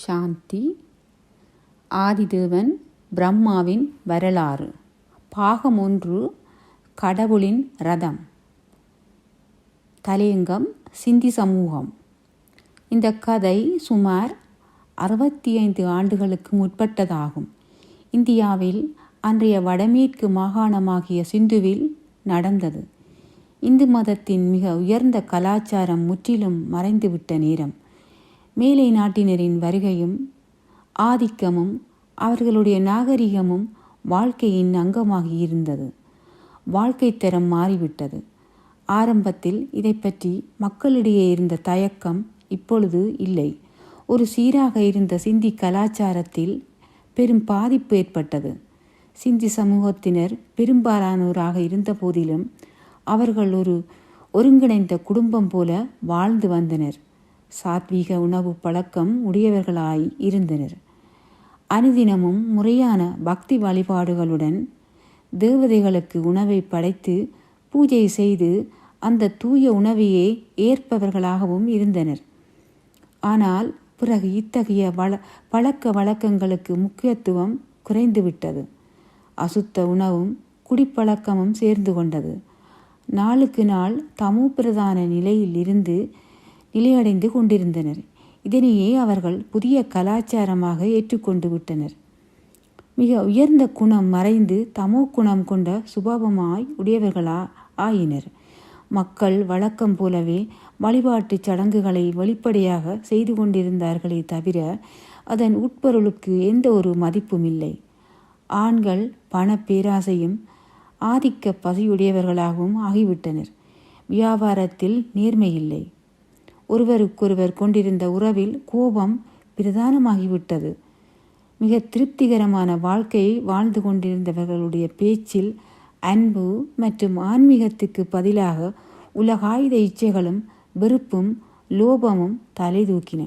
சாந்தி. ஆதிதேவன் பிரம்மாவின் வரலாறு. பாகம் 1. கடவுளின் ரதம். தலையங்கம் சிந்தி சமூகம். இந்த கதை சுமார் 65 ஆண்டுகளுக்கு முற்பட்டதாகும். இந்தியாவில் அன்றைய வடமேற்கு மாகாணமாகிய சிந்துவில் நடந்தது. இந்து மதத்தின் மிக உயர்ந்த கலாச்சாரம் முற்றிலும் மறைந்துவிட்ட நேரம். மேலை நாட்டினரின் வருகையும் ஆதிக்கமும் அவர்களுடைய நாகரிகமும் வாழ்க்கையின் அங்கமாகி இருந்தது. வாழ்க்கை தரம் மாறிவிட்டது. ஆரம்பத்தில் இதை பற்றி மக்களிடையே இருந்த தயக்கம் இப்பொழுது இல்லை. ஒரு சீராக இருந்த சிந்தி கலாச்சாரத்தில் பெரும் பாதிப்பு ஏற்பட்டது. சிந்தி சமூகத்தினர் பெரும்பாலானோராக இருந்த போதிலும் அவர்கள் ஒரு ஒருங்கிணைந்த குடும்பம் போல வாழ்ந்து வந்தனர். சாத்வீக உணவு பழக்கம் உடையவர்களாய் இருந்தனர். அனுதினமும் முறையான பக்தி வழிபாடுகளுடன் தேவதைகளுக்கு உணவை படைத்து பூஜை செய்து அந்த தூய உணவையே ஏற்பவர்களாகவும் இருந்தனர். ஆனால் பிறகு இத்தகைய பழக்க வழக்கங்களுக்கு முக்கியத்துவம் குறைந்துவிட்டது. அசுத்த உணவும் குடிப்பழக்கமும் சேர்ந்து கொண்டது. நாளுக்கு நாள் தமோ பிரதான நிலையில் இருந்து நிலையடைந்து கொண்டிருந்தனர். இதனையே அவர்கள் புதிய கலாச்சாரமாக ஏற்றுக்கொண்டு விட்டனர். மிக உயர்ந்த குணம் மறைந்து தமோ குணம் கொண்ட சுபாவமாய் உடையவர்களா ஆயினர். மக்கள் வழக்கம் போலவே வழிபாட்டு சடங்குகளை வெளிப்படையாக செய்து கொண்டிருந்தார்களே தவிர அதன் உட்பொருளுக்கு எந்த ஒரு மதிப்பும் இல்லை. ஆண்கள் பண பேராசையும் ஆதிக்க பசியுடையவர்களாகவும் ஆகிவிட்டனர். வியாபாரத்தில் நேர்மையில்லை. ஒருவருக்கொருவர் கொண்டிருந்த உறவில் கோபம் பிரதானமாகிவிட்டது. மிக திருப்திகரமான வாழ்க்கையை வாழ்ந்து கொண்டிருந்தவர்களுடைய பேச்சில் அன்பு மற்றும் ஆன்மீகத்துக்கு பதிலாக உலகாயுத இச்சைகளும் வெறுப்பும் லோபமும் தலை தூக்கின.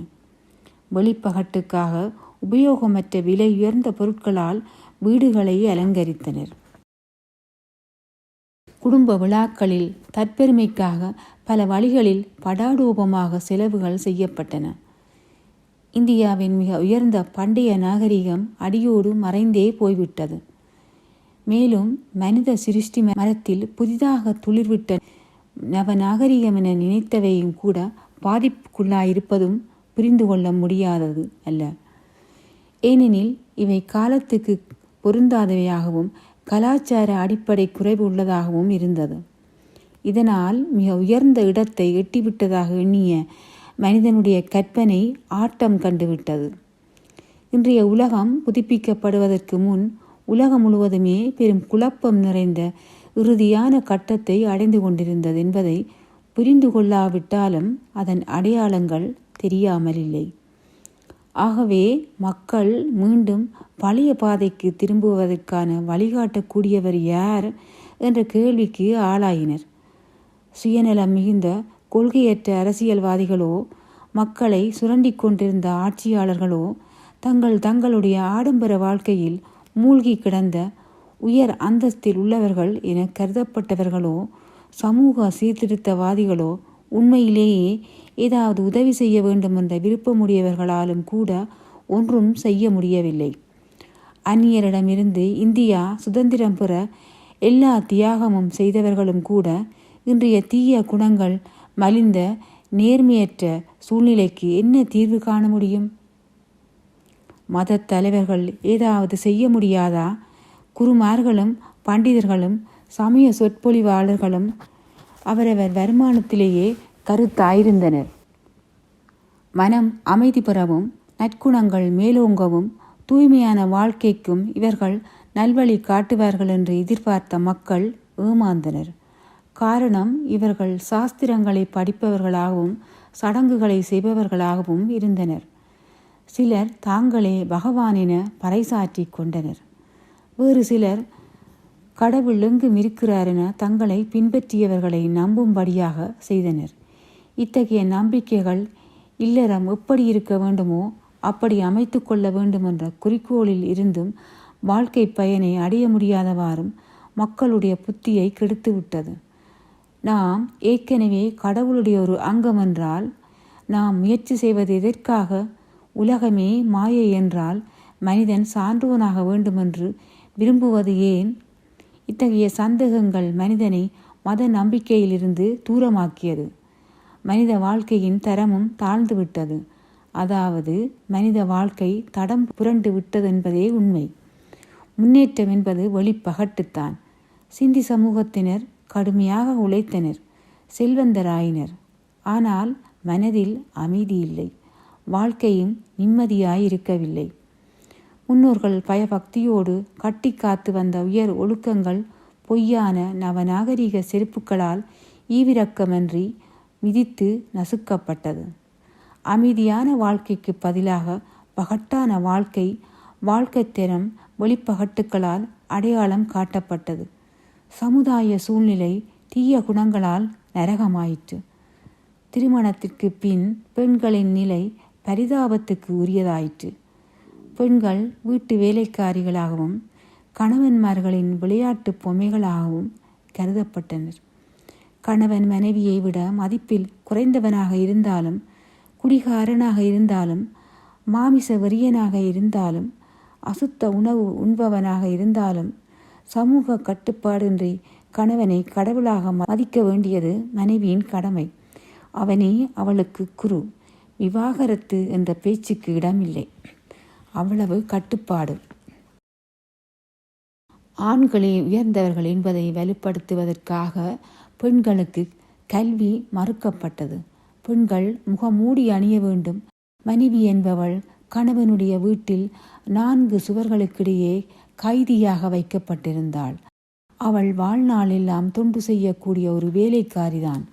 வெளிப்பகட்டுக்காக உபயோகமற்ற விலை உயர்ந்த பொருட்களால் வீடுகளை அலங்கரித்தனர். குடும்ப விழாக்களில் தற்பெருமைக்காக பல வழிகளில் படாடோபமாக செலவுகள் செய்யப்பட்டன. இந்தியாவின் மிக உயர்ந்த பண்டைய நாகரிகம் அடியோடு மறைந்தே போய்விட்டது. மேலும் மனித சிருஷ்டி மரத்தில் புதிதாக துளிர்விட்ட நவநாகரிகம் என நினைத்தவையும் கூட பாதிப்புக்குள்ளாயிருப்பதும் புரிந்து கொள்ள முடியாதது அல்ல. ஏனெனில் இவை காலத்துக்கு பொருந்தாதவையாகவும் கலாச்சார அடிப்படை குறைவு உள்ளதாகவும் இருந்தது. இதனால் மிக உயர்ந்த இடத்தை எட்டிவிட்டதாக எண்ணிய மனிதனுடைய கற்பனை ஆட்டம் கண்டுவிட்டது. இன்றைய உலகம் புதுப்பிக்கப்படுவதற்கு முன் உலகம் முழுவதுமே பெரும் குழப்பம் நிறைந்த இறுதியான கட்டத்தை அடைந்து கொண்டிருந்தது என்பதை புரிந்து கொள்ளாவிட்டாலும் அதன் அடையாளங்கள் தெரியாமலில்லை. ஆகவே மக்கள் மீண்டும் பழைய பாதைக்கு திரும்புவதற்கான வழிகாட்டக்கூடியவர் யார் என்ற கேள்விக்கு ஆளாயினர். சுயநலம் மிகுந்த கொள்கையற்ற அரசியல்வாதிகளோ மக்களை சுரண்டி கொண்டிருந்த ஆட்சியாளர்களோ தங்களுடைய ஆடம்பர வாழ்க்கையில் மூழ்கி கிடந்த உயர் அந்தஸ்தில் உள்ளவர்கள் என கருதப்பட்டவர்களோ சமூக சீர்திருத்தவாதிகளோ உண்மையிலேயே ஏதாவது உதவி செய்ய வேண்டும் என்ற விருப்பமுடையவர்களாலும் கூட ஒன்றும் செய்ய முடியவில்லை. அந்நியரிடமிருந்து இந்தியா சுதந்திரம் பெற எல்லா தியாகமும் செய்தவர்களும் கூட இன்றைய தீய குணங்கள் மலிந்த நேர்மையற்ற சூழ்நிலைக்கு என்ன தீர்வு காண முடியும்? மத தலைவர்கள் ஏதாவது செய்ய முடியாதா? குருமார்களும் பண்டிதர்களும் சமய சொற்பொழிவாளர்களும் அவரவர் வருமானத்திலேயே கருத்தாயிருந்தனர். மனம் அமைதி பெறவும் நற்குணங்கள் மேலோங்கவும் தூய்மையான வாழ்க்கைக்கும் இவர்கள் நல்வழி காட்டுவார்கள் என்று எதிர்பார்த்த மக்கள் ஏமாந்தனர். காரணம், இவர்கள் சாஸ்திரங்களை படிப்பவர்களாகவும் சடங்குகளை செய்பவர்களாகவும் இருந்தனர். சிலர் தாங்களே பகவான் என பறைசாற்றி கொண்டனர். வேறு சிலர் கடவுள் எங்கும் இருக்கிறார் என தங்களை பின்பற்றியவர்களை நம்பும்படியாக செய்தனர். இத்தகைய நம்பிக்கைகள் இல்லறம் எப்படி இருக்க வேண்டுமோ அப்படி அமைத்து கொள்ள வேண்டும் என்ற குறிக்கோளில் இருந்தும் வாழ்க்கை பயனை அடைய முடியாதவாறும் மக்களுடைய புத்தியை கெடுத்துவிட்டது. நாம் ஏற்கனவே கடவுளுடைய ஒரு அங்கம் என்றால் நாம் முயற்சி செய்வது எதற்காக? உலகமே மாயை என்றால் மனிதன் சான்றோனாக வேண்டுமென்று விரும்புவது ஏன்? இத்தகைய சந்தேகங்கள் மனிதனை மத நம்பிக்கையிலிருந்து தூரமாக்கியது. மனித வாழ்க்கையின் தரமும் தாழ்ந்துவிட்டது. அதாவது மனித வாழ்க்கை தடம் புரண்டு விட்டது என்பதே உண்மை. முன்னேற்றம் என்பது வெளிப்பகட்டுத்தான். சிந்தி சமூகத்தினர் கடுமையாக உழைத்தனர், செல்வந்தராயினர். ஆனால் மனதில் அமைதி இல்லை, வாழ்க்கையும் நிம்மதியாயிருக்கவில்லை. முன்னோர்கள் பயபக்தியோடு கட்டி காத்து வந்த உயர் ஒழுக்கங்கள் பொய்யான நவநாகரிக செருப்புக்களால் ஈவிரக்கமின்றி மிதித்து நசுக்கப்பட்டது. அமைதியான வாழ்க்கைக்கு பதிலாக பகட்டான வாழ்க்கைத்தரம் வெளிப்பகட்டுக்களால் அடையாளம் காட்டப்பட்டது. சமுதாய சூழ்நிலை தீய குணங்களால் நரகமாயிற்று. திருமணத்திற்கு பின் பெண்களின் நிலை பரிதாபத்துக்கு உரியதாயிற்று. பெண்கள் வீட்டு வேலைக்காரிகளாகவும் கணவன்மார்களின் விளையாட்டு பொம்மைகளாகவும் கருதப்பட்டனர். கணவன் மனைவியை விட மதிப்பில் குறைந்தவனாக இருந்தாலும், குடிகாரனாக இருந்தாலும், மாமிச வெறியனாக இருந்தாலும், அசுத்த உணவு உண்பவனாக இருந்தாலும், சமூக கட்டுப்பாடின்றி கணவனை கடவுளாக மதிக்க வேண்டியது மனைவியின் கடமை. அவனே அவளுக்கு குரு. விவாகரத்து என்ற பேச்சுக்கு இடமில்லை. அவ்வளவு கட்டுப்பாடு. ஆண்களே உயர்ந்தவர்கள் என்பதை வலுப்படுத்துவதற்காக பெண்களுக்கு கல்வி மறுக்கப்பட்டது. பெண்கள் முகமூடி அணிய வேண்டும். மனைவி என்பவள் கணவனுடைய வீட்டில் 4 சுவர்களுக்கிடையே கைதியாக வைக்கப்பட்டிருந்தாள். அவள் வாழ்நாளெல்லாம் தொண்டு செய்யக்கூடிய ஒரு வேலைக்காரிதான்.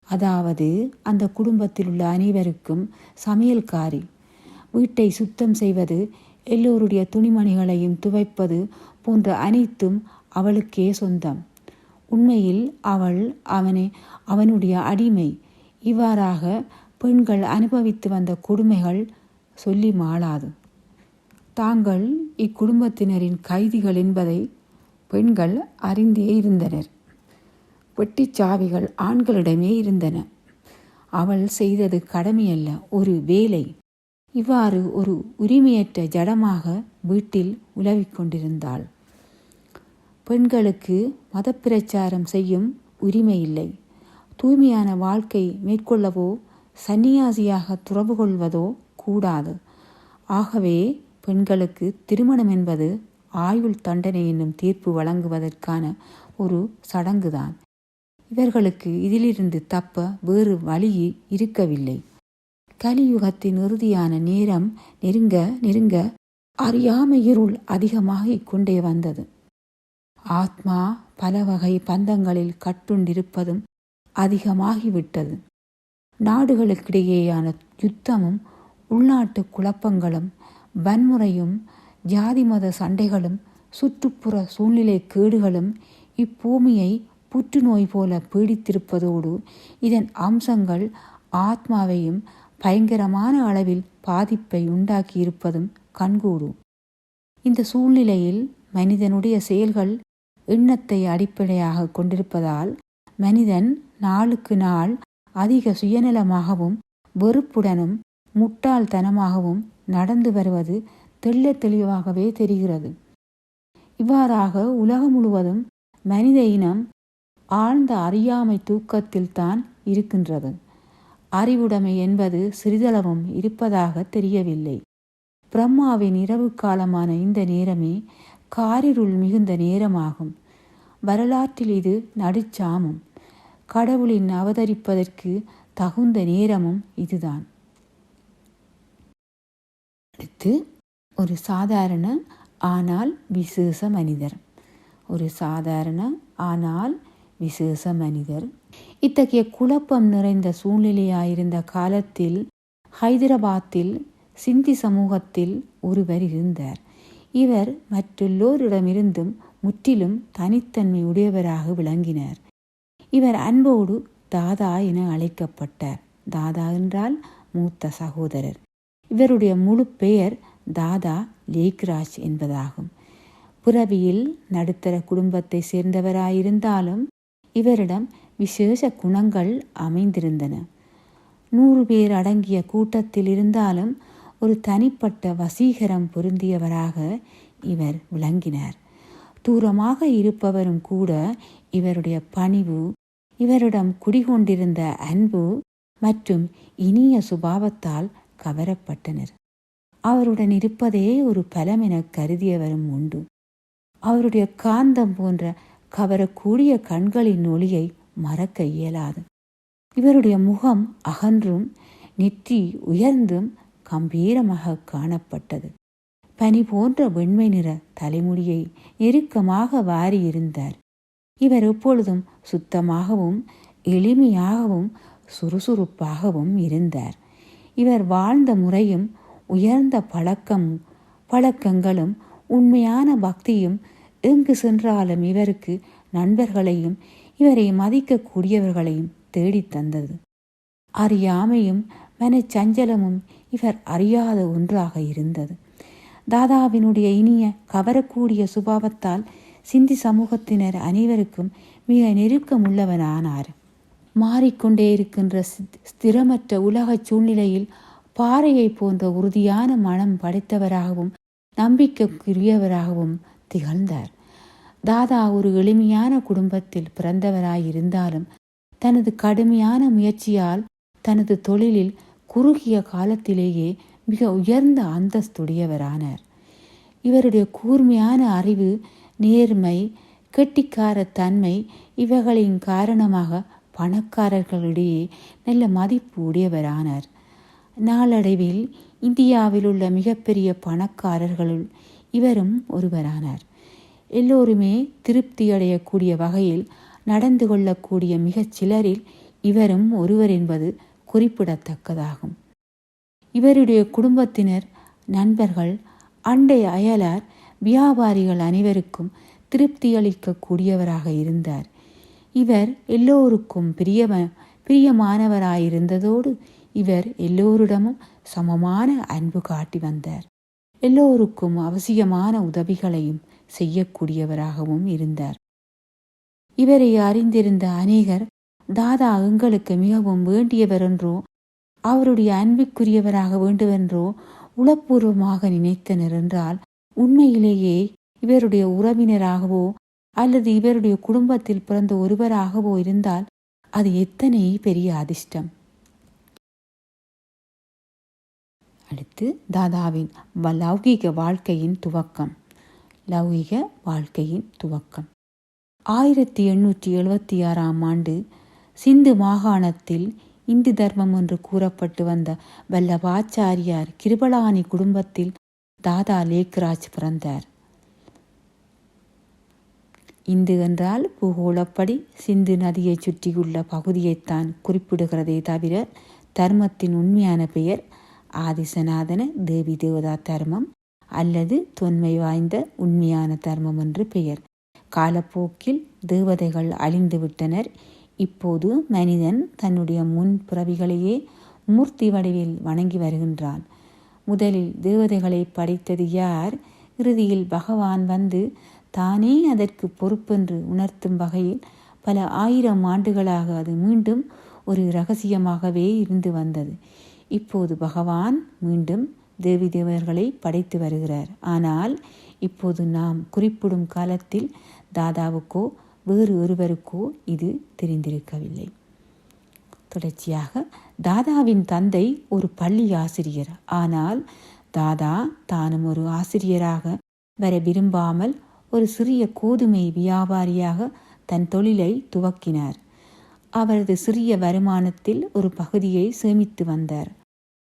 அதாவது அந்த குடும்பத்தில் உள்ள அனைவருக்கும் சமையல்காரி. வீட்டை சுத்தம் செய்வது, எல்லோருடைய துணிமணிகளையும் துவைப்பது போன்ற அனைத்தும் அவளுக்கே சொந்தம். உண்மையில் அவள் அவனுடைய அடிமை. இவ்வாறாக பெண்கள் அனுபவித்து வந்த கொடுமைகள் சொல்லி மாளாது. தாங்கள் இக்குடும்பத்தினரின் கைதிகள் என்பதை பெண்கள் அறிந்தே இருந்தனர். வெட்டிச்சாவிகள் ஆண்களிடமே இருந்தன. அவள் செய்தது கடமையல்ல, ஒரு வேலை. இவ்வாறு ஒரு உரிமையற்ற ஜடமாக வீட்டில் உலவிக் கொண்டிருந்தாள். பெண்களுக்கு மதப்பிரச்சாரம் செய்யும் உரிமை இல்லை. தூய்மையான வாழ்க்கை மேற்கொள்ளவோ சன்னியாசியாக துறவு கொள்வதோ கூடாது. ஆகவே பெண்களுக்கு திருமணம் என்பது ஆயுள் தண்டனை என்னும் தீர்ப்பு வழங்குவதற்கான ஒரு சடங்குதான். இவர்களுக்கு இதிலிருந்து தப்ப வேறு வழி இருக்கவில்லை. கலியுகத்தின் இறுதியான நேரம் நெருங்க நெருங்க அறியாமை இருள் அதிகமாகிக் கொண்டே வந்தது. ஆத்மா பல வகை பந்தங்களில் கட்டுண்டிருப்பதும் அதிகமாகிவிட்டது. நாடுகளுக்கிடையேயான யுத்தமும் உள்நாட்டு குழப்பங்களும் வன்முறையும் ஜாதி மத சண்டைகளும் சுற்றுப்புற சூழ்நிலை கேடுகளும் இப்பூமியை புற்றுநோய் போல பீடித்திருப்பதோடு இதன் அம்சங்கள் ஆத்மாவையும் பயங்கரமான அளவில் பாதிப்பை உண்டாக்கியிருப்பதும் கண்கூடும். இந்த சூழ்நிலையில் மனிதனுடைய செயல்கள் எண்ணத்தை அடிப்படையாக கொண்டிருப்பதால் மனிதன் நாளுக்கு நாள் அதிக சுயநலமாகவும் வெறுப்புடனும் முட்டாள்தனமாகவும் நடந்து வருவது தெளிவாகவே தெரிகிறது. இவ்வாறாக உலகம் முழுவதும் மனித இனம் ஆழ்ந்த அறியாமை தூக்கத்தில் தான் இருக்கின்றது. அறிவுடைமை என்பது சிறிதளவும் இருப்பதாக தெரியவில்லை. பிரம்மாவின் இரவு காலமான இந்த நேரமே காரிருள் மிகுந்த நேரமாகும். வரலாற்றில் இது நடுச்சாமம். கடவுளின் அவதரிப்பதற்கு தகுந்த நேரமும் இதுதான். அடுத்து ஒரு சாதாரண ஆனால் விசேஷ மனிதர். ஒரு சாதாரண ஆனால் விசேஷ மனிதர். இத்தகைய குழப்பம் நிறைந்த சூழ்நிலையாயிருந்த காலத்தில் ஹைதராபாத்தில் சிந்தி சமூகத்தில் ஒருவர் இருந்தார். இவர் மற்றெல்லோரிடமிருந்தும் முற்றிலும் தனித்தன்மை உடையவராக விளங்கினார். இவர் அன்போடு தாதா என அழைக்கப்பட்டார். தாதா என்றால் மூத்த சகோதரர். இவருடைய முழு பெயர் தாதா லேக்ராஜ் என்பதாகும். பிறவியில் நடுத்தர குடும்பத்தை சேர்ந்தவராயிருந்தாலும் இவரிடம் விசேஷ குணங்கள் அமைந்திருந்தன. 100 பேர் அடங்கிய கூட்டத்தில் இருந்தாலும் ஒரு தனிப்பட்ட வசீகரம் பொருந்தியவராக இவர் விளங்கினார். தூரமாக இருப்பவரும் கூட இவருடைய பணிவு, இவரிடம் குடிகொண்டிருந்த அன்பு மற்றும் இனிய சுபாவத்தால் கவரப்பட்டனர். அவருடன் இருப்பதே ஒரு பலம் என கருதியவரும் உண்டு. அவருடைய காந்தம் போன்ற கவரக்கூடிய கண்களின் ஒளியை மறக்க இயலாது. இவருடைய முகம் அகன்றும் நெற்றி உயர்ந்தும் கம்பீரமாக காணப்பட்டது. பனி போன்ற வெண்மை நிற தலைமுடியை நெருக்கமாக வாரியிருந்தார். இவர் எப்பொழுதும் சுத்தமாகவும் எளிமையாகவும் சுறுசுறுப்பாகவும் இருந்தார். இவர் வாழ்ந்த முறையும் உயர்ந்த பழக்கங்களும் உண்மையான பக்தியும் எங்கு சென்றாலும் இவருக்கு நண்பர்களையும் இவரை மதிக்கக்கூடியவர்களையும் தேடித் தந்தது. அறியாமையும் மனச்சஞ்சலமும் இவர் அறியாத ஒன்றாக இருந்தது. தாதாவினுடைய இனிய கவரக்கூடிய சுபாவத்தால் சிந்தி சமூகத்தினர் அனைவருக்கும் மிக நெருக்கமுள்ளவனானார். மாறிக்கொண்டே இருக்கின்ற ஸ்திரமற்ற உலக சூழ்நிலையில் பாறையை போன்ற உறுதியான மனம் படைத்தவராகவும் நம்பிக்கைக்குரியவராகவும் திகழ்ந்தார். தாதா ஒரு எளிமையான குடும்பத்தில் பிறந்தவராயிருந்தாலும் தனது கடுமையான முயற்சியால் தனது தொழிலில் குறுகிய காலத்திலேயே மிக உயர்ந்த அந்தஸ்துடையவரானார். இவருடைய கூர்மையான அறிவு, நேர்மை, கெட்டிக்கார தன்மை இவைகளின் காரணமாக பணக்காரர்களிடையே நல்ல மதிப்பு உடையவரானார். நாளடைவில் இந்தியாவில் உள்ள மிகப்பெரிய பணக்காரர்களுள் இவரும் ஒருவரானார். எல்லோருமே திருப்தியடையக்கூடிய வகையில் நடந்து கொள்ளக்கூடிய மிகச் சிலரில் இவரும் ஒருவர் என்பது குறிப்பிடத்தக்கதாகும். இவருடைய குடும்பத்தினர், நண்பர்கள், அண்டை அயலார், வியாபாரிகள் அனைவருக்கும் திருப்தியளிக்கக்கூடியவராக இருந்தார். இவர் எல்லோருக்கும் பிரியமானவராயிருந்ததோடு இவர் எல்லோரிடமும் சமமான அன்பு காட்டி வந்தார். எல்லோருக்கும் அவசியமான உதவிகளையும் செய்யக்கூடியவராகவும் இருந்தார். இவரை அறிந்திருந்த அநேகர் தாதா எங்களுக்கு மிகவும் வேண்டியவர் என்றோ அவருடைய அன்பிற்குரியவராக வேண்டுவென்றோ உளப்பூர்வமாக நினைத்தனர் என்றால், உண்மையிலேயே இவருடைய உறவினராகவோ அல்லது இவருடைய குடும்பத்தில் பிறந்த ஒருவராகவோ இருந்தால் அது எத்தனை பெரிய அதிர்ஷ்டம். அடுத்து தாதாவின் லௌகீக வாழ்க்கையின் துவக்கம். 1876 ஆண்டு சிந்து மாகாணத்தில் இந்து தர்மம் என்று கூறப்பட்டு வந்த வல்லபாச்சாரியார் கிருபளானி குடும்பத்தில் தாதா லேக்ராஜ் பிறந்தார். இந்து என்றால் பூகோளப்படி சிந்து நதியை சுற்றியுள்ள பகுதியைத்தான் குறிப்பிடுகிறதே தவிர தர்மத்தின் உண்மையான பெயர் ஆதிசநாதன தேவி தேவதா தர்மம் அல்லது தொன்மை வாய்ந்த உண்மையான தர்மம் என்று பெயர். காலப்போக்கில் தேவதைகள் அழிந்துவிட்டனர். இப்போது மனிதன் தன்னுடைய முன் பிறவிகளையே மூர்த்தி வடிவில் வணங்கி வருகின்றான். முதலில் தேவதைகளை படைத்தது யார்? இறுதியில் பகவான் வந்து தானே அதற்கு பொறுப்பென்று உணர்த்தும் வகையில் பல 1000 ஆண்டுகளாக அது மீண்டும் ஒரு இரகசியமாகவே இருந்து வந்தது. இப்போது பகவான் மீண்டும் தேவி தேவர்களை படைத்து வருகிறார். ஆனால் இப்போது நாம் குறிப்பிடும் காலத்தில் தாதாவுக்கோ வேறு ஒருவருக்கோ இது தெரிந்திருக்கவில்லை. தொடர்ச்சியாக தாதாவின் தந்தை ஒரு பள்ளி ஆசிரியர். ஆனால் தாதா தானும் ஒரு ஆசிரியராக வர விரும்பாமல் ஒரு சிறிய கோதுமை வியாபாரியாக தன் தொழிலை துவக்கினார். அவரது சிறிய வருமானத்தில் ஒரு பகுதியை சேமித்து வந்தார்.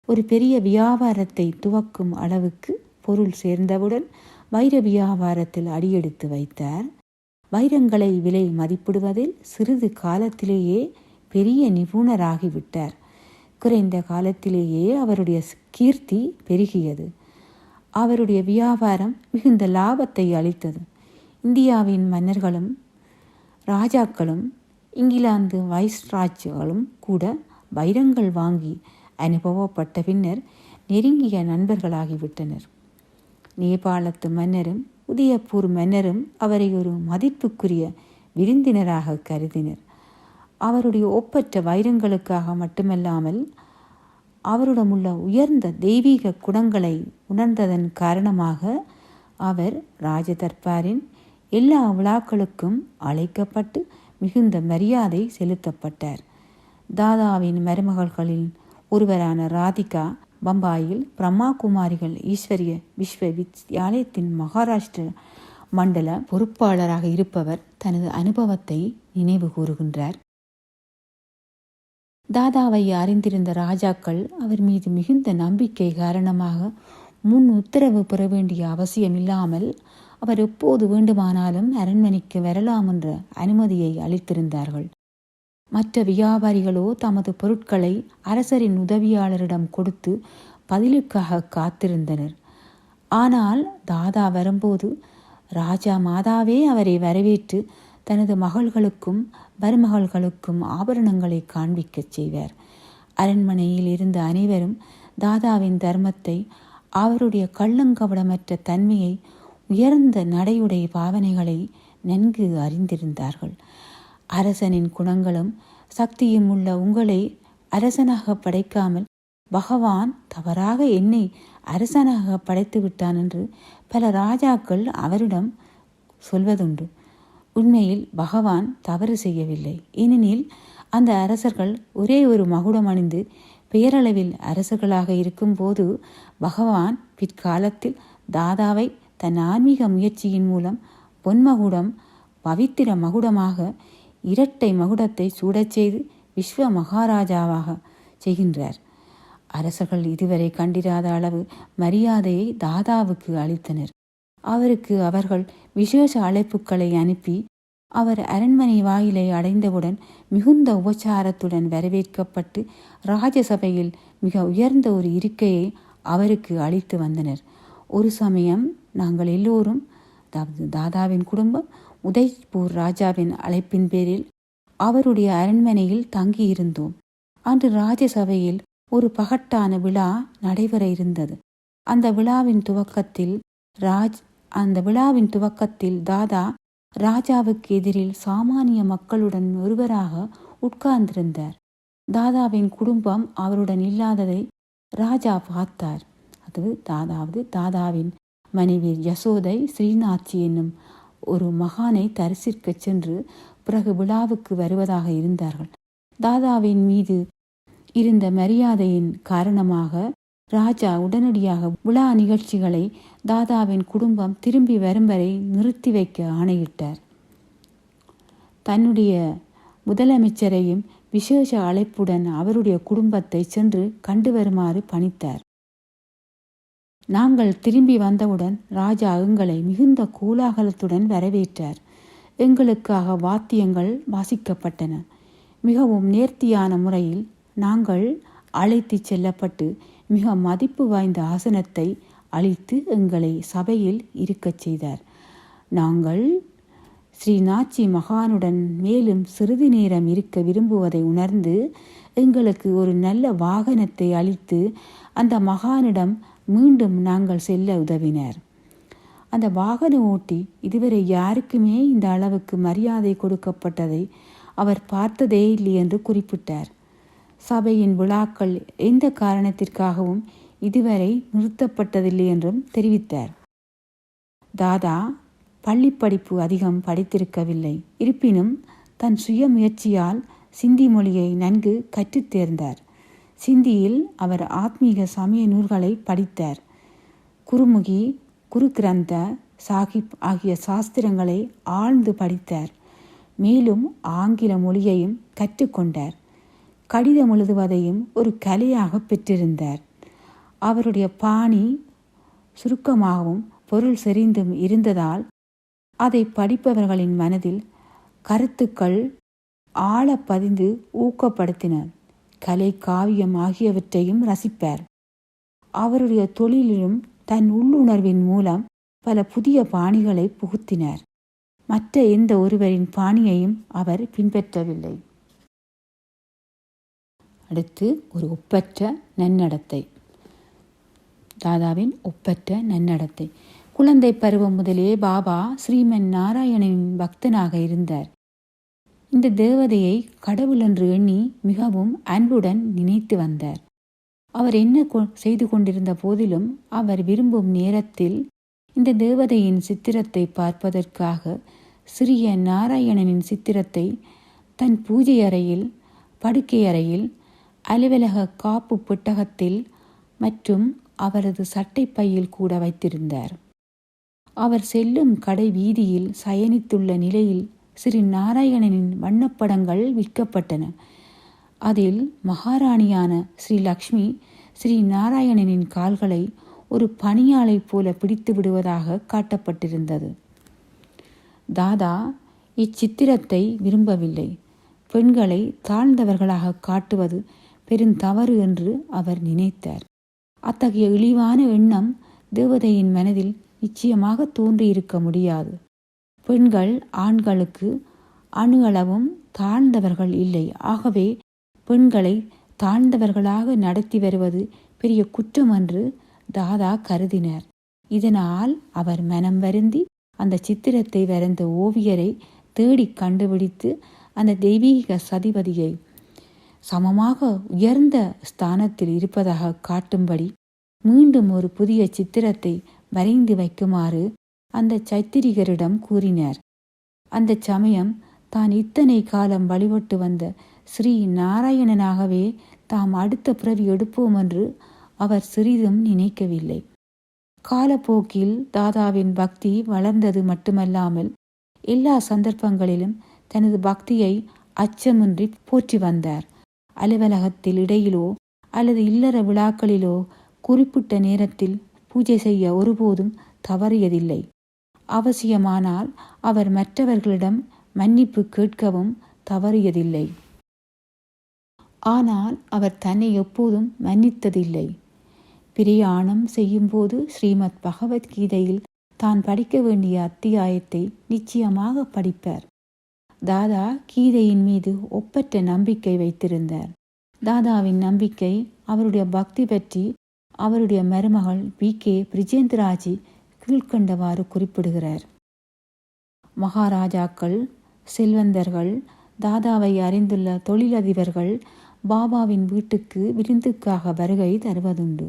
ஒரு பெரிய வியாபாரத்தை துவக்கும் அளவுக்கு பொருள் சேர்ந்தவுடன் வைர வியாபாரத்தில் அடியெடுத்து வைத்தார். வைரங்களை விலை மதிப்பிடுவதில் சிறிது காலத்திலேயே பெரிய நிபுணராகிவிட்டார். குறைந்த காலத்திலேயே அவருடைய கீர்த்தி பெருகியது. அவருடைய வியாபாரம் மிகுந்த லாபத்தை அளித்தது. இந்தியாவின் மன்னர்களும் ராஜாக்களும் இங்கிலாந்து வைஸ்ராஜ்களும் கூட வைரங்கள் வாங்கி அனுபவப்பட்ட பின்னர் நெருங்கிய நண்பர்களாகிவிட்டனர். நேபாளத்து மன்னரும் உதயபூர் மன்னரும் அவரை ஒரு மதிப்புக்குரிய விருந்தினராக கருதினர். அவருடைய ஒப்பற்ற வைரங்களுக்காக மட்டுமல்லாமல் அவரிடமுள்ள உயர்ந்த தெய்வீக குணங்களை உணர்ந்ததன் காரணமாக அவர் ராஜதர்பாரின் எல்லா விழாக்களுக்கும் அழைக்கப்பட்டு மிகுந்த மரியாதை செலுத்தப்பட்டார். தாதாவின் மருமகள்களில் ஒருவரான ராதிகா பம்பாயில் பிரம்மா குமாரிகள் ஈஸ்வரிய விஸ்வவித்யாலயத்தின் மகாராஷ்டிர மண்டல பொறுப்பாளராக இருப்பவர் தனது அனுபவத்தை நினைவு கூறுகின்றார். தாதாவை அறிந்திருந்த ராஜாக்கள் அவர் மீது மிகுந்த நம்பிக்கை காரணமாக முன் உத்தரவு பெற வேண்டிய அவசியமில்லாமல் அவர் எப்போது வேண்டுமானாலும் அரண்மனைக்கு வரலாம் என்ற அனுமதியை அளித்திருந்தார்கள். மற்ற வியாபாரிகளோ தமது பொருட்களை அரசரின் உதவியாளரிடம் கொடுத்து பதிலுக்காக காத்திருந்தனர். ஆனால் தாதா வரும்போது ராஜா மாதாவே அவரை வரவேற்று தனது மகள்களுக்கும் மருமகள்களுக்கும் ஆபரணங்களை காண்பிக்கச் செய்வார். அரண்மனையில் இருந்த அனைவரும் தாதாவின் தர்மத்தை, அவருடைய கள்ளங்கபடமற்ற தன்மையை, உயர்ந்த நடையுடைய பாவனைகளை நன்கு அறிந்திருந்தார்கள். அரசனின் குணங்களும் சக்தியும் உள்ள உங்களை அரசனாக படைக்காமல் பகவான் தவறாக என்னை அரசனாக படைத்து விட்டான் என்று பல ராஜாக்கள் அவரிடம் சொல்வதுண்டு. உண்மையில் பகவான் தவறு செய்யவில்லை. ஏனெனில் அந்த அரசர்கள் ஒரே ஒரு மகுடம் அணிந்து பெயரளவில் அரசர்களாக இருக்கும்போது பகவான் பிற்காலத்தில் தாதாவை தன் ஆன்மீக முயற்சியின் மூலம் பொன்மகுடம் பவித்திர மகுடமாக இரட்டை மகுடத்தை சூடச் செய்து விஸ்வ மகாராஜாவாக செய்கின்றார். அரசர்கள் இதுவரை கண்டிராத அளவு மரியாதையை தாதாவுக்கு அளித்தனர். அவருக்கு அவர்கள் விசேஷ அழைப்புகளை அனுப்பி அவர் அரண்மனை வாயிலை அடைந்தவுடன் மிகுந்த உபச்சாரத்துடன் வரவேற்கப்பட்டு ராஜசபையில் மிக உயர்ந்த ஒரு இருக்கையை அவருக்கு அளித்து வந்தனர். ஒரு சமயம் நாங்கள் எல்லோரும், அதாவது தாதாவின் குடும்பம், உதய்பூர் ராஜாவின் அழைப்பின் பேரில் அவருடைய அரண்மனையில் தங்கியிருந்தோம். அன்று ராஜசபையில் ஒரு பகட்டான விழா நடைபெற இருந்தது. அந்த விழாவின் துவக்கத்தில் தாதா ராஜாவுக்கு எதிரில் சாமானிய மக்களுடன் ஒருவராக உட்கார்ந்திருந்தார். தாதாவின் குடும்பம் அவருடன் இல்லாததை ராஜா பார்த்தார். தாதாவின் மனைவி யசோதை ஸ்ரீநாச்சி என்னும் ஒரு மகானை தரிசிக்க சென்று பிறகு விழாவுக்கு வருவதாக இருந்தார்கள். தாதாவின் மீது இருந்த மரியாதையின் காரணமாக ராஜா உடனடியாக விழா நிகழ்ச்சிகளை தாதாவின் குடும்பம் திரும்பி வரும் வரை நிறுத்தி வைக்க ஆணையிட்டார். தன்னுடைய முதலமைச்சரையும் விசேஷ அழைப்புடன் அவருடைய குடும்பத்தை சென்று கண்டு வருமாறு பணித்தார். நாங்கள் திரும்பி வந்தவுடன் ராஜா எங்களை மிகுந்த கோலாகலத்துடன் வரவேற்றார். எங்களுக்காக வாத்தியங்கள் வாசிக்கப்பட்டன. மிகவும் நேர்த்தியான முறையில் நாங்கள் அழைத்து செல்லப்பட்டு மிக மதிப்பு வாய்ந்த ஆசனத்தை அளித்து எங்களை சபையில் இருக்கச் செய்தார். நாங்கள் ஸ்ரீநாச்சி மகானுடன் மேலும் சிறிது நேரம் இருக்க விரும்புவதை உணர்ந்து எங்களுக்கு ஒரு நல்ல வாகனத்தை அளித்து அந்த மகானிடம் மீண்டும் நாங்கள் செல்ல உதவினர். அந்த வாகன ஓட்டி இதுவரை யாருக்குமே இந்த அளவுக்கு மரியாதை கொடுக்கப்பட்டதை அவர் பார்த்ததே இல்லை என்று குறிப்பிட்டார். சபையின் விழாக்கள் எந்த காரணத்திற்காகவும் இதுவரை நிறுத்தப்பட்டதில்லை என்றும் தெரிவித்தார். தாதா பள்ளி படிப்பு அதிகம் படித்திருக்கவில்லை. இருப்பினும் தன் சுய முயற்சியால் சிந்தி மொழியை நன்கு கற்றுத் தேர்ந்தார். சிந்தியில் அவர் ஆத்மீக சமய நூல்களை படித்தார். குருமுகி, குரு கிரந்த சாஹிப் ஆகிய சாஸ்திரங்களை ஆழ்ந்து படித்தார். மேலும் ஆங்கில மொழியையும் கற்றுக்கொண்டார். கடிதம் எழுதுவதையும் ஒரு கலையாக பெற்றிருந்தார். அவருடைய பாணி சுருக்கமாகவும் பொருள் செறிந்தும் இருந்ததால் அதை படிப்பவர்களின் மனதில் கருத்துக்கள் ஆழ பதிந்து ஊக்கப்படுத்தின. கலை, காவியம் ஆகியவற்றையும் ரசிப்பார். அவருடைய தொழிலிலும் தன் உள்ளுணர்வின் மூலம் பல புதிய பாணிகளை புகுத்தினார். மற்ற எந்த ஒருவரின் பாணியையும் அவர் பின்பற்றவில்லை. அடுத்து ஒரு ஒப்பற்ற நன்னடத்தை. தாதாவின் ஒப்பற்ற நன்னடத்தை. குழந்தை பருவம் முதலே பாபா ஸ்ரீமன் நாராயணனின் பக்தனாக இருந்தார். இந்த தேவதையை கடவுள் என்று எண்ணி மிகவும் அன்புடன் நினைத்து வந்தார். அவர் என்ன செய்து கொண்டிருந்த போதிலும் அவர் விரும்பும் நேரத்தில் இந்த தேவதையின் சித்திரத்தை பார்ப்பதற்காக சிறிய நாராயணனின் சித்திரத்தை தன் பூஜை அறையில், படுக்கை அறையில், அலுவலக காப்பு பெட்டகத்தில் மற்றும் அவரது சட்டைப்பையில் கூட வைத்திருந்தார். அவர் செல்லும் கடை வீதியில் சயனித்துள்ள நிலையில் ஸ்ரீ நாராயணனின் வண்ணப்படங்கள் விற்கப்பட்டன. அதில் மகாராணியான ஸ்ரீ லக்ஷ்மி ஸ்ரீ நாராயணனின் கால்களை ஒரு பணியாளை போல பிடித்து விடுவதாக காட்டப்பட்டிருந்தது. தாதா இச்சித்திரத்தை விரும்பவில்லை. பெண்களை தாழ்ந்தவர்களாக காட்டுவது பெருந்தவறு என்று அவர் நினைத்தார். அத்தகைய இழிவான எண்ணம் தேவதையின் மனதில் நிச்சயமாக தோன்றியிருக்க முடியாது. பெண்கள் ஆண்களுக்கு அணுகளவும் தாழ்ந்தவர்கள் இல்லை. ஆகவே பெண்களை தாழ்ந்தவர்களாக நடத்தி வருவது பெரிய குற்றம் என்று தாதா கருதினார். இதனால் அவர் மனம் வருந்தி அந்த சித்திரத்தை வரைந்த ஓவியரை தேடி கண்டுபிடித்து அந்த தெய்வீக சதிபதியை சமமாக உயர்ந்த ஸ்தானத்தில் இருப்பதாக காட்டும்படி மீண்டும் ஒரு புதிய சித்திரத்தை வரைந்து வைக்குமாறு அந்த சைத்திரிகரிடம் கூறினார். அந்த சமயம் தான் இத்தனை காலம் வழிபட்டு வந்த ஸ்ரீ நாராயணனாகவே தாம் அடுத்த பிறவி எடுப்போம் என்று அவர் சிறிதும் நினைக்கவில்லை. காலப்போக்கில் தாதாவின் பக்தி வளர்ந்தது மட்டுமல்லாமல் எல்லா சந்தர்ப்பங்களிலும் தனது பக்தியை அச்சமின்றி போற்றி வந்தார். அலுவலகத்தில் இடையிலோ அல்லது இல்லற விழாக்களிலோ குறிப்பிட்ட நேரத்தில் பூஜை செய்ய ஒருபோதும் தவறியதில்லை. அவசியமானால் அவர் மற்றவர்களிடம் மன்னிப்பு கேட்கவும் தவறியதில்லை. ஆனால் அவர் தன்னை எப்போதும் மன்னித்ததில்லை. பிரயாணம் செய்யும்போது ஸ்ரீமத் பகவத்கீதையில் தான் படிக்க வேண்டிய அத்தியாயத்தை நிச்சயமாக படிப்பார். தாதா கீதையின் மீது ஒப்பற்ற நம்பிக்கை வைத்திருந்தார். தாதாவின் நம்பிக்கை அவருடைய பக்தி பற்றி அவருடைய மருமகள் B.K. பிரிஜேந்திராஜி கீழ்கண்டவாறு குறிப்பிடுகிறார். மகாராஜாக்கள், செல்வந்தர்கள், தாதாவை அறிந்துள்ள தொழிலதிபர்கள் பாபாவின் வீட்டுக்கு விருந்துக்காக வருகை தருவதுண்டு.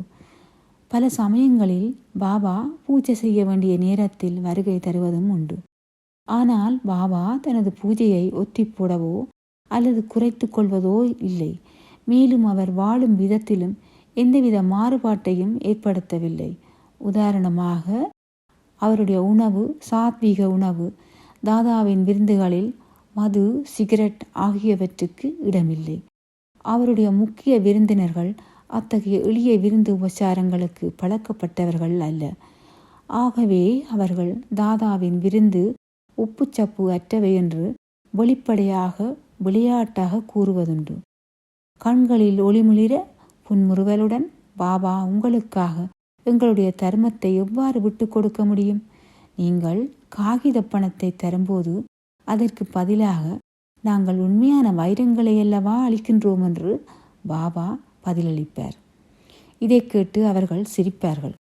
பல சமயங்களில் பாபா பூஜை செய்ய வேண்டிய நேரத்தில் வருகை தருவதும் உண்டு. ஆனால் பாபா தனது பூஜையை ஒத்தி போடவோ அல்லது குறைத்து கொள்வதோ இல்லை. மேலும் அவர் வாழும் விதத்திலும் எந்தவித மாறுபாட்டையும் ஏற்படுத்தவில்லை. உதாரணமாக, அவருடைய உணவு சாத்வீக உணவு. தாதாவின் விருந்துகளில் மது, சிகரெட் ஆகியவற்றுக்கு இடமில்லை. அவருடைய முக்கிய விருந்தினர்கள் அத்தகைய எளிய விருந்து உபச்சாரங்களுக்கு பழக்கப்பட்டவர்கள் அல்ல. ஆகவே அவர்கள் தாதாவின் விருந்து உப்புச்சப்பு அற்றவை என்று வெளிப்படையாக விளையாட்டாக கூறுவதுண்டு. கண்களில் ஒளிமிளிர புன்முறுவலுடன், பாபா உங்களுக்காக எங்களுடைய தர்மத்தை எவ்வாறு விட்டு கொடுக்க முடியும்? நீங்கள் காகித பணத்தை தரும்போது அதற்கு பதிலாக நாங்கள் உண்மையான வைரங்களை அல்லவா அளிக்கின்றோம் என்று பாபா பதிலளிப்பார். இதை கேட்டு அவர்கள் சிரிப்பார்கள்.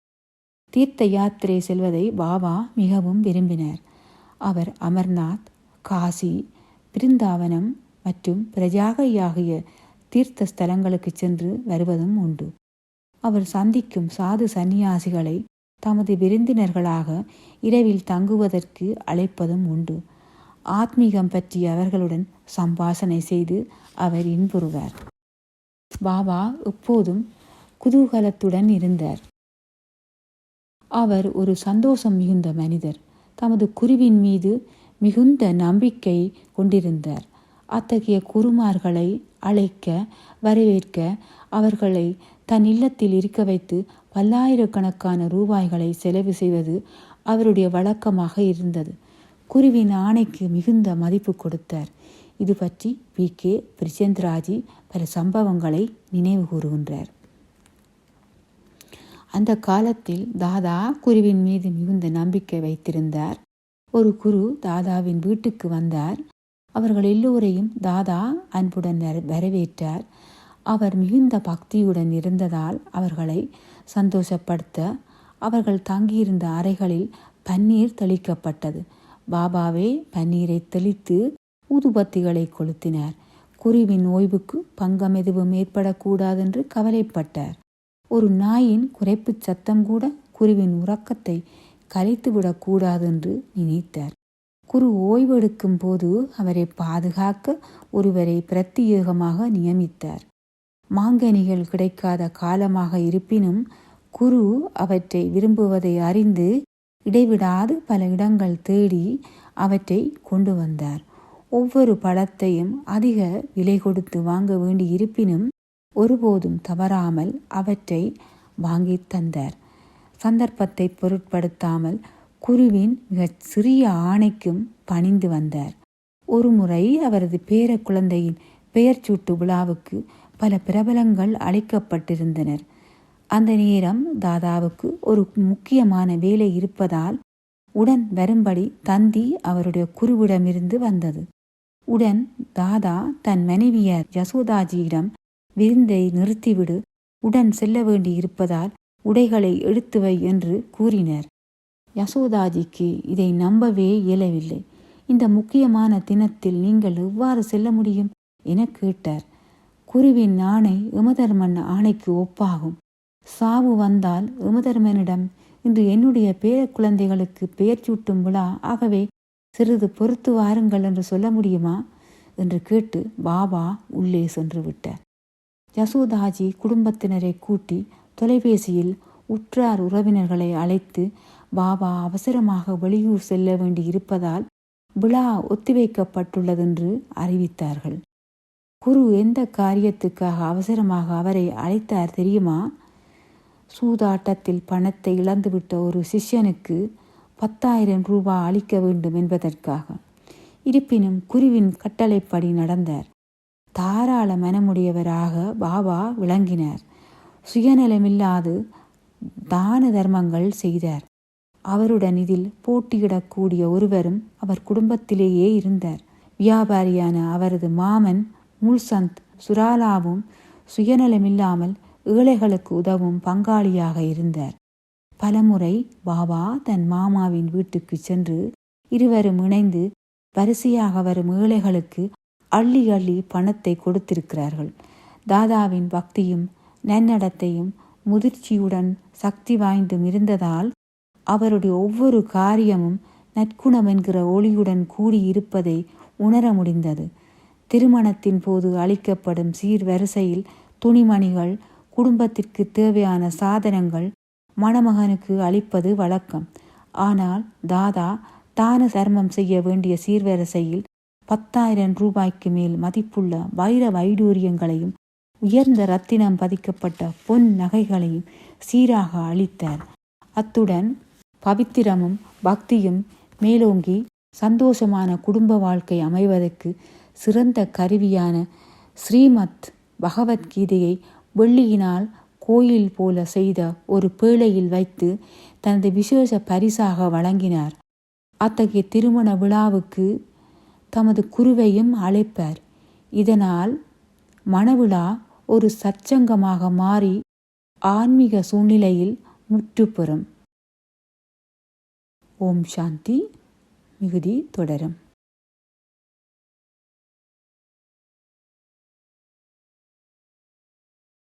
தீர்த்த யாத்திரை செல்வதை பாபா மிகவும் விரும்பினார். அவர் அமர்நாத், காசி, பிருந்தாவனம் மற்றும் பிரஜாகை ஆகிய தீர்த்த ஸ்தலங்களுக்கு சென்று வருவதும் உண்டு. அவர் சந்திக்கும் சாது சந்நியாசிகளை தமது விருந்தினர்களாக இரவில் தங்குவதற்கு அழைப்பதும் உண்டு. ஆத்மீகம் பற்றி அவர்களுடன் சம்பாஷணை செய்து அவர் இன்புறுவார். பாபா எப்போதும் குதூகலத்துடன் இருந்தார். அவர் ஒரு சந்தோஷம் மிகுந்த மனிதர். தமது குருவின் மீது மிகுந்த நம்பிக்கை கொண்டிருந்தார். அத்தகைய குருமார்களை அழைக்க, வரவேற்க, அவர்களை தன் இல்லத்தில் இருக்க வைத்து பல்லாயிரக்கணக்கான ரூபாய்களை செலவு செய்வது அவருடைய வழக்கமாக இருந்தது. குருவின் ஆணைக்கு மிகுந்த மதிப்பு கொடுத்தார். இது பற்றி B.K. பிரிஜேந்திராஜி பல சம்பவங்களை நினைவு கூறுகின்றார். அந்த காலத்தில் தாதா குருவின் மீது மிகுந்த நம்பிக்கை வைத்திருந்தார். ஒரு குரு தாதாவின் வீட்டுக்கு வந்தார். அவர்கள் எல்லோரையும் தாதா அன்புடன் வரவேற்றார். அவர் மிகுந்த பக்தியுடன் இருந்ததால் அவர்களை சந்தோஷப்படுத்த அவர்கள் தங்கியிருந்த அறைகளில் பன்னீர் தெளிக்கப்பட்டது. பாபாவே பன்னீரை தெளித்து ஊதுபத்திகளை கொளுத்தினார். குருவின் ஓய்வுக்கு பங்கம் எதுவும் ஏற்படக்கூடாதென்று கவலைப்பட்டார். ஒரு நாயின் குரைப்பு சத்தம் கூட குருவின் உறக்கத்தை கலைத்துவிடக்கூடாது என்று நினைத்தார். குரு ஓய்வெடுக்கும் போது அவரை பாதுகாக்க ஒருவரை பிரத்தியேகமாக நியமித்தார். மாங்கனிகள் கிடைக்காத காலமாக இருப்பினும் குரு அவற்றை விரும்புவதை அறிந்து இடைவிடாது பல இடங்கள் தேடி அவற்றை கொண்டு வந்தார். ஒவ்வொரு பழத்தையும் அதிக விலை கொடுத்து வாங்க வேண்டி இருப்பினும் ஒருபோதும் தவறாமல் அவற்றை வாங்கி தந்தார். சந்தர்ப்பத்தை பொருட்படுத்தாமல் குருவின் மிகச் சிறிய ஆணைக்கும் பணிந்து வந்தார். ஒருமுறை அவரது பேர குழந்தையின் பெயர் சூட்டு விழாவுக்கு பல பிரபலங்கள் அழைக்கப்பட்டிருந்தனர். அந்த நேரம் தாதாவுக்கு ஒரு முக்கியமான வேலை இருப்பதால் உடன் வரும்படி தந்தி அவருடைய குருவிடமிருந்து வந்தது. உடன் தாதா தன் மனைவியார் யசோதாஜியிடம் விருந்தை நிறுத்திவிடு, உடன் செல்ல வேண்டி இருப்பதால் உடைகளை எடுத்து வை என்று கூறினர். யசோதாஜிக்கு இதை நம்பவே இயலவில்லை. இந்த முக்கியமான தினத்தில் நீங்கள் எவ்வாறு செல்ல முடியும் என கேட்டார். குருவின் ஆணை யமதர்மன் ஆணைக்கு ஒப்பாகும். சாவு வந்தால் யமதர்மனிடம் இன்று என்னுடைய பேர குழந்தைகளுக்கு பெயர் சூட்டும் விழா, ஆகவே சிறிது பொறுத்து வாருங்கள் என்று சொல்ல முடியுமா என்று கேட்டு பாபா உள்ளே சென்று விட்டார். யசோதாஜி குடும்பத்தினரை கூட்டி தொலைபேசியில் உற்றார் உறவினர்களை அழைத்து பாபா அவசரமாக வெளியூர் செல்ல வேண்டி இருப்பதால் விழா ஒத்திவைக்கப்பட்டுள்ளதென்று அறிவித்தார்கள். குரு எந்த காரியத்துக்காக அவசரமாக அவரை அழைத்தார் தெரியுமா? சூதாட்டத்தில் பணத்தை இழந்துவிட்ட ஒரு சிஷ்யனுக்கு 10,000 ரூபாய் அளிக்க வேண்டும் என்பதற்காக. இருப்பினும் குருவின் கட்டளைப்படி நடந்தார். தாராள மனமுடையவராக பாபா விளங்கினார். சுயநலமில்லாது தான தர்மங்கள் செய்தார். அவருடன் இதில் போட்டியிடக்கூடிய ஒருவரும் அவர் குடும்பத்திலேயே இருந்தார். வியாபாரியான அவரது மாமன் முல்சந்த் சுராலாவும் சுயநலமில்லாமல் ஏழைகளுக்கு உதவும் பங்காளியாக இருந்தார். பலமுறை பாபா தன் மாமாவின் வீட்டுக்கு சென்று இருவரும் இணைந்து வரிசையாக வரும் ஏழைகளுக்கு அள்ளி அள்ளி பணத்தை கொடுத்திருக்கிறார்கள். தாதாவின் பக்தியும் நன்னடத்தையும் முதிர்ச்சியுடன் சக்தி வாய்ந்தும் இருந்ததால் அவருடைய ஒவ்வொரு காரியமும் நற்குணம் என்கிற ஒளியுடன் கூடியிருப்பதை உணர முடிந்தது. திருமணத்தின் போது அளிக்கப்படும் சீர்வரிசையில் துணிமணிகள், குடும்பத்திற்கு தேவையான சாதனங்கள் மணமகனுக்கு அளிப்பது வழக்கம். ஆனால் தாதா தான தர்மம் செய்ய வேண்டிய சீர்வரிசையில் 10,000 ரூபாய்க்கு மேல் மதிப்புள்ள வைர வைடூரியங்களையும் உயர்ந்த ரத்தினம் பதிக்கப்பட்ட பொன் நகைகளையும் சீராக அளித்தார். அத்துடன் பவித்திரமும் பக்தியும் மேலோங்கி சந்தோஷமான குடும்ப வாழ்க்கை அமைவதற்கு சிறந்த கருவியான ஸ்ரீமத் பகவத்கீதையை வெள்ளியினால் கோயில் போல செய்த ஒரு பேழையில் வைத்து தனது விசேஷ பரிசாக வழங்கினார். அத்தகைய திருமண விழாவுக்கு தமது குருவையும் அழைப்பார். இதனால் மணவிழா ஒரு சச்சங்கமாக மாறி ஆன்மீக சூழ்நிலையில் முற்றுப்பெறும். ஓம் சாந்தி. மிகுதி தொடரும்.